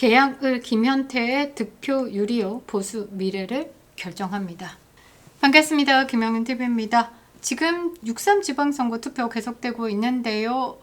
계양을 김현태의 득표율이요 보수 미래를 결정합니다. 반갑습니다. 김영윤TV입니다. 지금 6.3 지방선거 투표 계속되고 있는데요.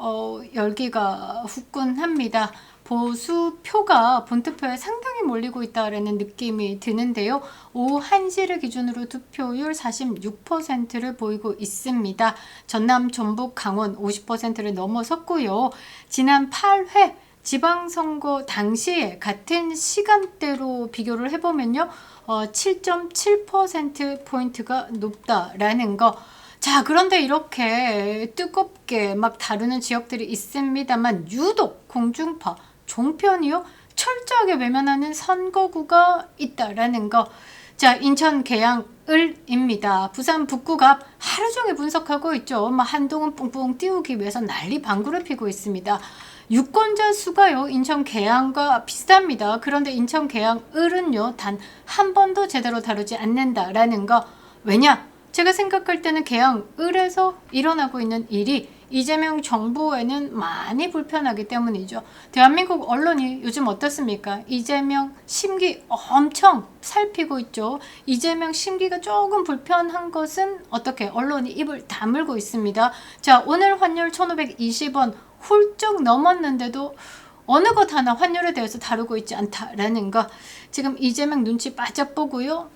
열기가 후끈합니다. 보수표가 본투표에 상당히 몰리고 있다는 느낌이 드는데요. 오후 1시를 기준으로 투표율 46%를 보이고 있습니다. 전남, 전북, 강원 50%를 넘어섰고요. 지난 8회 지방선거 당시에 같은 시간대로 비교를 해보면요. 7.7%포인트가 높다라는 거. 자, 그런데 이렇게 뜨겁게 막 다루는 지역들이 있습니다만 유독 공중파, 종편이요 철저하게 외면하는 선거구가 있다라는 거. 자, 인천 계양을입니다. 부산 북구갑 하루 종일 분석하고 있죠. 한동훈 뿡뿡 띄우기 위해서 난리 방구를 피고 있습니다. 유권자 수가요 인천 계양과 비슷합니다. 그런데 인천 계양을은요 단 한 번도 제대로 다루지 않는다라는 거. 왜냐? 제가 생각할 때는 계양을에서 일어나고 있는 일이 이재명 정부에는 많이 불편하기 때문이죠. 대한민국 언론이 요즘 어떻습니까? 이재명 심기 엄청 살피고 있죠. 이재명 심기가 조금 불편한 것은 어떻게 언론이 입을 다물고 있습니다. 자, 오늘 환율 1,520원 훌쩍 넘었는데도 어느 것 하나 환율에 대해서 다루고 있지 않다라는 거. 지금 이재명 눈치 빠져보고요.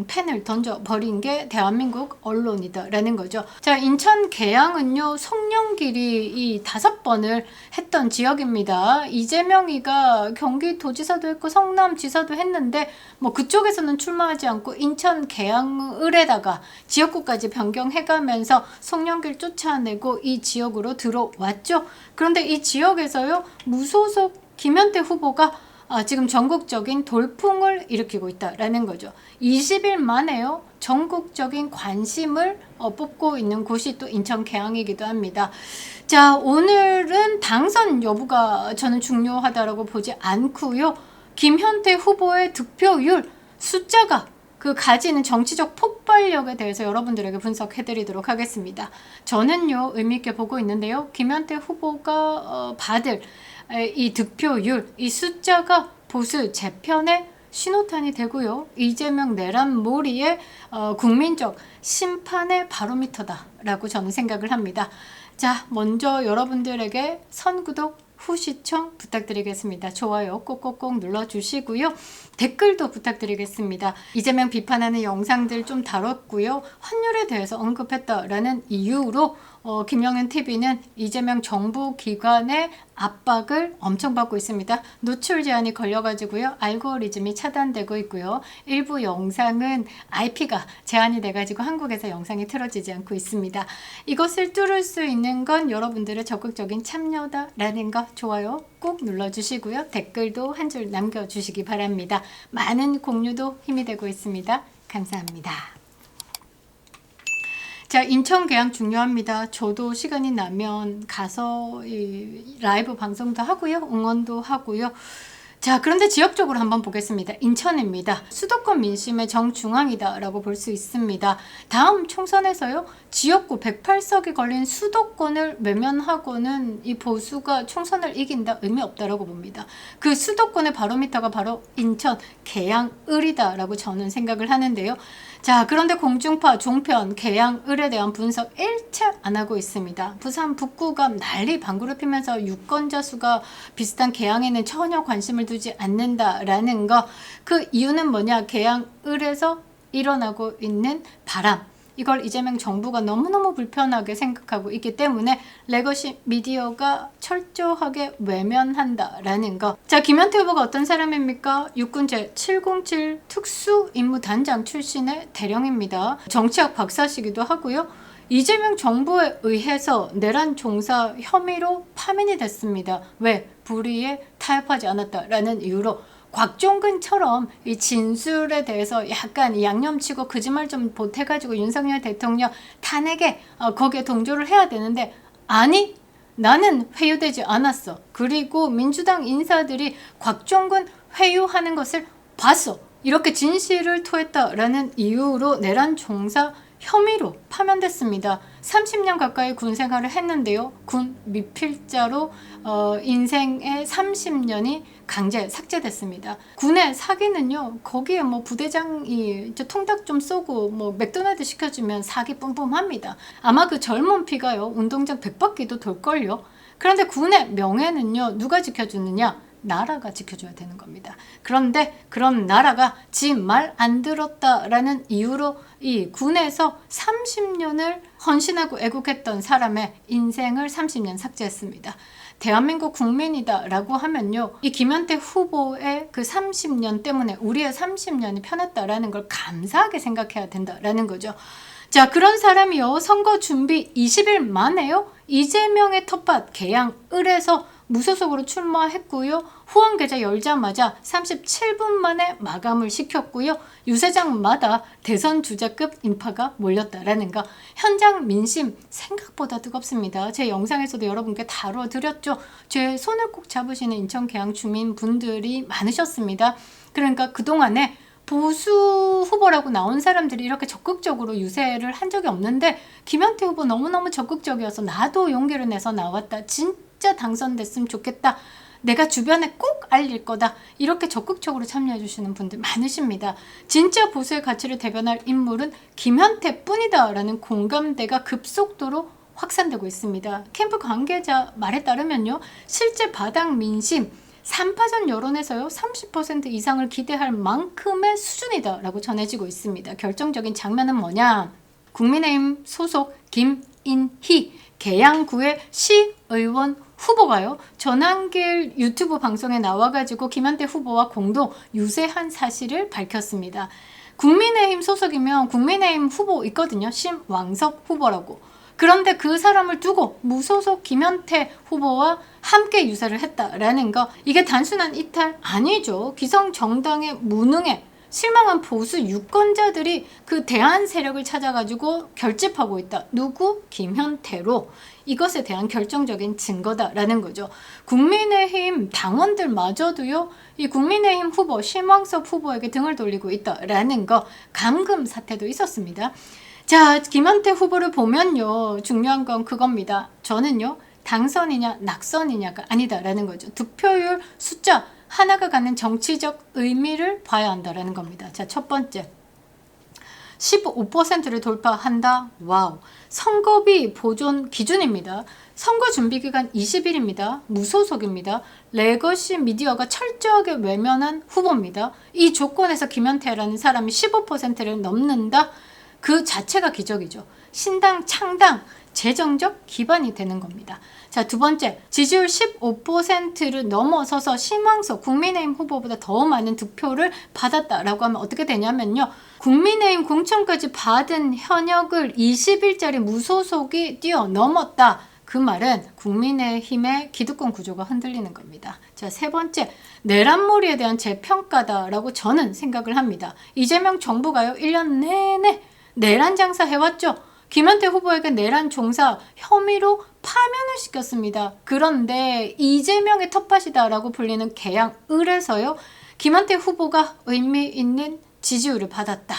펜을 던져버린 게 대한민국 언론이다라는 거죠. 자, 인천 계양은요. 송영길이 이 5번을 했던 지역입니다. 이재명이가 경기도지사도 했고 성남지사도 했는데 그쪽에서는 출마하지 않고 인천 계양을에다가 지역구까지 변경해가면서 송영길 쫓아내고 이 지역으로 들어왔죠. 그런데 이 지역에서요. 무소속 김현태 후보가 지금 전국적인 돌풍을 일으키고 있다라는 거죠. 20일 만에요. 전국적인 관심을 뽑고 있는 곳이 또 인천 계양이기도 합니다. 자, 오늘은 당선 여부가 저는 중요하다고 보지 않고요. 김현태 후보의 득표율 숫자가 그 가지는 정치적 폭발력에 대해서 여러분들에게 분석해드리도록 하겠습니다. 저는요 의미있게 보고 있는데요. 김현태 후보가 받을 이 득표율, 이 숫자가 보수 재편의 신호탄이 되고요. 이재명 내란몰이의 국민적 심판의 바로미터다라고 저는 생각을 합니다. 자, 먼저 여러분들에게 선구독, 후시청 부탁드리겠습니다. 좋아요 꼭꼭꼭 눌러주시고요. 댓글도 부탁드리겠습니다. 이재명 비판하는 영상들 좀 다뤘고요. 환율에 대해서 언급했다라는 이유로 김영윤TV는 이재명 정부 기관의 압박을 엄청 받고 있습니다. 노출 제한이 걸려가지고요. 알고리즘이 차단되고 있고요. 일부 영상은 IP가 제한이 돼가지고 한국에서 영상이 틀어지지 않고 있습니다. 이것을 뚫을 수 있는 건 여러분들의 적극적인 참여다라는 거 좋아요 꼭 눌러주시고요. 댓글도 한 줄 남겨주시기 바랍니다. 많은 공유도 힘이 되고 있습니다. 감사합니다. 자, 인천 계양 중요합니다. 저도 시간이 나면 가서 이 라이브 방송도 하고요. 응원도 하고요. 자, 그런데 지역적으로 한번 보겠습니다. 인천입니다. 수도권 민심의 정중앙이다라고 볼 수 있습니다. 다음 총선에서요. 지역구 108석이 걸린 수도권을 외면하고는 이 보수가 총선을 이긴다 의미 없다라고 봅니다. 그 수도권의 바로미터가 바로 인천 계양을이다라고 저는 생각을 하는데요. 자, 그런데 공중파, 종편, 계양을에 대한 분석 일체 안 하고 있습니다. 부산 북구갑 난리 방구를 피면서 유권자 수가 비슷한 계양에는 전혀 관심을 두지 않는다라는 거. 그 이유는 뭐냐? 계양을에서 일어나고 있는 바람. 이걸 이재명 정부가 너무너무 불편하게 생각하고 있기 때문에 레거시 미디어가 철저하게 외면한다라는 거. 자, 김현태 후보가 어떤 사람입니까? 육군 제707 특수임무단장 출신의 대령입니다. 정치학 박사시기도 하고요. 이재명 정부에 의해서 내란 종사 혐의로 파면이 됐습니다. 왜? 불의에 타협하지 않았다라는 이유로. 곽종근처럼 이 진술에 대해서 약간 양념치고 거짓말 좀 보태가지고 윤석열 대통령 탄핵에 거기에 동조를 해야 되는데 아니 나는 회유되지 않았어. 그리고 민주당 인사들이 곽종근 회유하는 것을 봤어. 이렇게 진실을 토했다라는 이유로 내란 종사 혐의로 파면됐습니다. 30년 가까이 군 생활을 했는데요. 군 미필자로 인생의 30년이 강제 삭제됐습니다. 군의 사기는요, 거기에 뭐 부대장이 통닭 좀 쏘고 뭐 맥도날드 시켜주면 사기 뿜뿜합니다. 아마 그 젊은 피가요, 운동장 100바퀴도 돌걸요. 그런데 군의 명예는요, 누가 지켜주느냐? 나라가 지켜줘야 되는 겁니다. 그런데 그런 나라가 지 말 안 들었다라는 이유로 이 군에서 30년을 헌신하고 애국했던 사람의 인생을 30년 삭제했습니다. 대한민국 국민이다 라고 하면요, 이 김현태 후보의 그 30년 때문에 우리의 30년이 편했다라는 걸 감사하게 생각해야 된다라는 거죠. 자, 그런 사람이요, 선거 준비 20일 만에요, 이재명의 텃밭 계양을에서 무소속으로 출마했고요. 후원 계좌 열자마자 37분 만에 마감을 시켰고요. 유세장마다 대선 주자급 인파가 몰렸다라는 거. 현장 민심 생각보다 뜨겁습니다. 제 영상에서도 여러분께 다뤄드렸죠. 제 손을 꼭 잡으시는 인천 계양 주민분들이 많으셨습니다. 그러니까 그동안에 보수 후보라고 나온 사람들이 이렇게 적극적으로 유세를 한 적이 없는데 김현태 후보 너무너무 적극적이어서 나도 용기를 내서 나왔다. 진짜 당선됐으면 좋겠다. 내가 주변에 꼭 알릴 거다. 이렇게 적극적으로 참여해 주시는 분들 많으십니다. 진짜 보수의 가치를 대변할 인물은 김현태 뿐이다 라는 공감대가 급속도로 확산되고 있습니다. 캠프 관계자 말에 따르면요, 실제 바닥 민심 3파전 여론에서요 30% 이상을 기대할 만큼의 수준이다 라고 전해지고 있습니다. 결정적인 장면은 뭐냐? 국민의힘 소속 김인희 계양구의 시의원 후보가요, 전환길 유튜브 방송에 나와가지고 김현태 후보와 공동 유세한 사실을 밝혔습니다. 국민의힘 소속이면 국민의힘 후보 있거든요. 심왕석 후보라고. 그런데 그 사람을 두고 무소속 김현태 후보와 함께 유세를 했다라는 거, 이게 단순한 이탈 아니죠. 기성 정당의 무능에 실망한 보수 유권자들이 그 대안 세력을 찾아가지고 결집하고 있다. 누구? 김현태로. 이것에 대한 결정적인 증거다라는 거죠. 국민의힘 당원들마저도요, 이 국민의힘 후보 심왕석 후보에게 등을 돌리고 있다라는 거, 감금 사태도 있었습니다. 자, 김현태 후보를 보면요, 중요한 건 그겁니다. 저는요, 당선이냐 낙선이냐가 아니다라는 거죠. 득표율 숫자 하나가 갖는 정치적 의미를 봐야 한다라는 겁니다. 자, 첫 번째, 15%를 돌파한다. 와우. 선거비 보존 기준입니다. 선거 준비 기간 20일입니다. 무소속입니다. 레거시 미디어가 철저하게 외면한 후보입니다. 이 조건에서 김현태라는 사람이 15%를 넘는다. 그 자체가 기적이죠. 신당 창당 재정적 기반이 되는 겁니다. 자, 두 번째, 지지율 15%를 넘어서서 심왕석 국민의힘 후보보다 더 많은 득표를 받았다라고 하면 어떻게 되냐면요, 국민의힘 공천까지 받은 현역을 20일짜리 무소속이 뛰어넘었다. 그 말은 국민의힘의 기득권 구조가 흔들리는 겁니다. 자, 세 번째, 내란몰이에 대한 재평가다라고 저는 생각을 합니다. 이재명 정부가요, 1년 내내 내란 장사 해왔죠. 김현태 후보에게 내란 종사 혐의로 파면을 시켰습니다. 그런데 이재명의 텃밭이다라고 불리는 계양을에서요, 김현태 후보가 의미 있는 지지율을 받았다.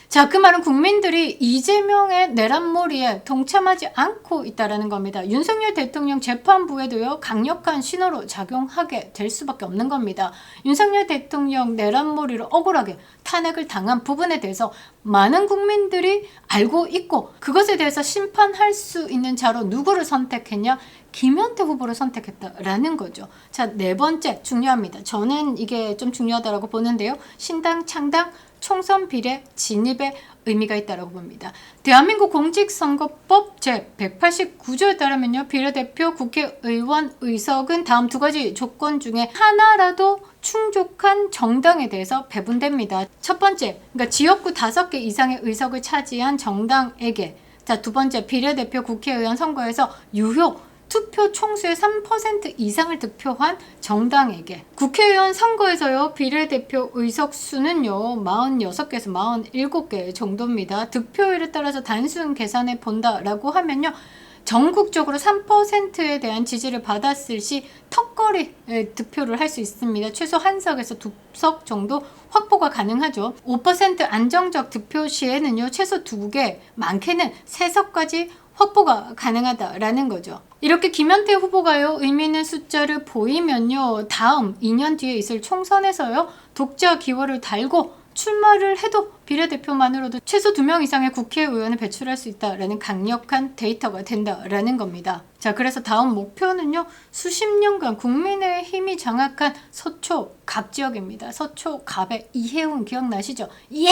자, 그 말은 국민들이 이재명의 내란몰이에 동참하지 않고 있다는 겁니다. 윤석열 대통령 재판부에도요, 강력한 신호로 작용하게 될 수밖에 없는 겁니다. 윤석열 대통령 내란몰이로 억울하게 탄핵을 당한 부분에 대해서 많은 국민들이 알고 있고, 그것에 대해서 심판할 수 있는 자로 누구를 선택했냐? 김현태 후보를 선택했다라는 거죠. 자, 네 번째 중요합니다. 저는 이게 좀 중요하다고 보는데요. 신당 창당 총선 비례 진입에 의미가 있다고 봅니다. 대한민국 공직선거법 제189조에 따르면요, 비례대표 국회의원 의석은 다음 두 가지 조건 중에 하나라도 충족한 정당에 대해서 배분됩니다. 첫 번째, 그러니까 지역구 5개 이상의 의석을 차지한 정당에게. 자, 두 번째, 비례대표 국회의원 선거에서 유효 투표 총수의 3% 이상을 득표한 정당에게. 국회의원 선거에서요, 비례대표 의석 수는요 46개에서 47개 정도입니다. 득표율에 따라서 단순 계산해 본다라고 하면요, 전국적으로 3%에 대한 지지를 받았을 시 턱걸이 득표를 할 수 있습니다. 최소 한 석에서 두 석 정도 확보가 가능하죠. 5% 안정적 득표 시에는요, 최소 2개, 많게는 3석까지 확보가 가능하다라는 거죠. 이렇게 김현태 후보가요 의미 있는 숫자를 보이면요 다음 2년 뒤에 있을 총선에서요 독자 기호를 달고 출마를 해도 비례대표만으로도 최소 2명 이상의 국회의원을 배출할 수 있다라는 강력한 데이터가 된다라는 겁니다. 자, 그래서 다음 목표는요 수십 년간 국민의힘이 장악한 서초갑 지역입니다. 서초갑의 이해운 기억나시죠? 예!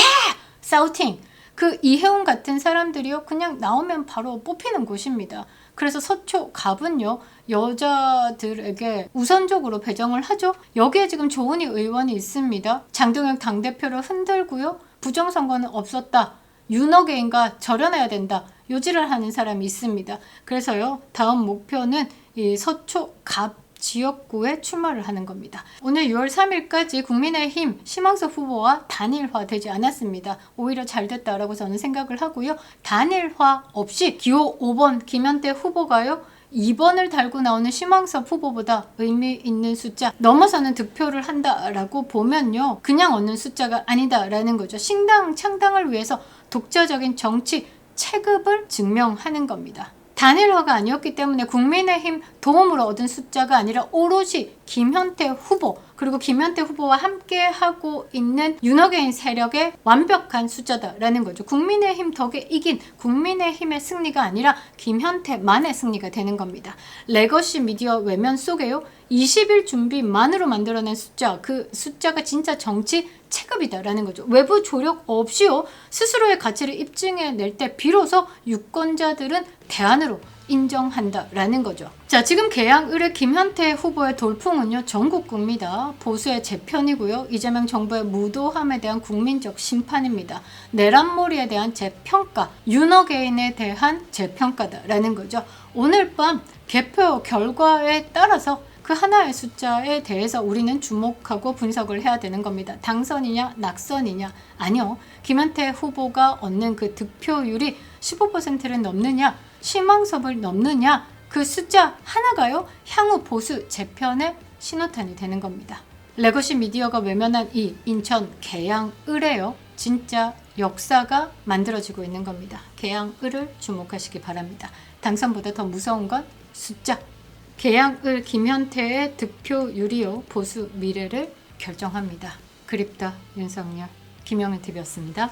사우팅! 그 이해운 같은 사람들이요 그냥 나오면 바로 뽑히는 곳입니다. 그래서 서초갑은요 여자들에게 우선적으로 배정을 하죠. 여기에 지금 조은희 의원이 있습니다. 장동혁 당대표를 흔들고요 부정선거는 없었다, 윤어게인과 절연해야 된다, 요지를 하는 사람이 있습니다. 그래서요 다음 목표는 이 서초갑 지역구에 출마를 하는 겁니다. 오늘 6월 3일까지 국민의힘 심왕석 후보와 단일화되지 않았습니다. 오히려 잘 됐다라고 저는 생각을 하고요. 단일화 없이 기호 5번 김현태 후보가요 2번을 달고 나오는 심왕석 후보보다 의미 있는 숫자 넘어서는 득표를 한다라고 보면요 그냥 얻는 숫자가 아니다라는 거죠. 신당 창당을 위해서 독자적인 정치 체급을 증명하는 겁니다. 단일화가 아니었기 때문에 국민의힘 도움으로 얻은 숫자가 아니라 오로지 김현태 후보 그리고 김현태 후보와 함께하고 있는 윤어게인 세력의 완벽한 숫자다라는 거죠. 국민의힘 덕에 이긴 국민의힘의 승리가 아니라 김현태만의 승리가 되는 겁니다. 레거시 미디어 외면 속에요 20일 준비만으로 만들어낸 숫자, 그 숫자가 진짜 정치 체급이다라는 거죠. 외부 조력 없이요 스스로의 가치를 입증해낼 때 비로소 유권자들은 대안으로 인정한다라는 거죠. 자, 지금 개항을의 김현태 후보의 돌풍은요 전국구입니다. 보수의 재편이고요 이재명 정부의 무도함에 대한 국민적 심판입니다. 내란몰이에 대한 재평가, 윤어게인에 대한 재평가다라는 거죠. 오늘 밤 개표 결과에 따라서 그 하나의 숫자에 대해서 우리는 주목하고 분석을 해야 되는 겁니다. 당선이냐 낙선이냐? 아니요. 김현태 후보가 얻는 그 득표율이 15%를 넘느냐 심왕섭을 넘느냐 그 숫자 하나가요 향후 보수 재편의 신호탄이 되는 겁니다. 레거시 미디어가 외면한 이 인천 개항을에요 진짜 역사가 만들어지고 있는 겁니다. 개항을을 주목하시기 바랍니다. 당선보다 더 무서운 건 숫자. 개항을 김현태의 득표율이요 보수 미래를 결정합니다. 그립다 윤석열. 김영은 TV였습니다.